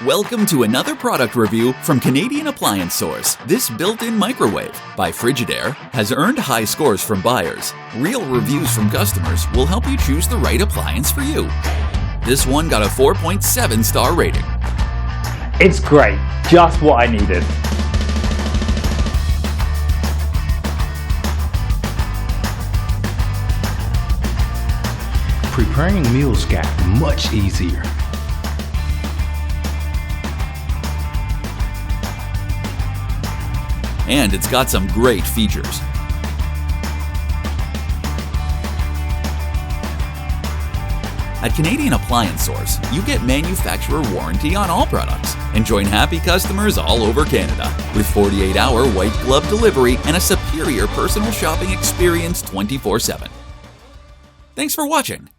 Welcome to another product review from Canadian Appliance Source. This built-in microwave by Frigidaire has earned high scores from buyers. Real reviews from customers will help you choose the right appliance for you. This one got a 4.7 star rating. It's great, just what I needed. Preparing meals got much easier. And it's got some great features. At Canadian Appliance Source, you get manufacturer warranty on all products and join happy customers all over Canada with 48-hour white glove delivery and a superior personal shopping experience 24/7. Thanks for watching.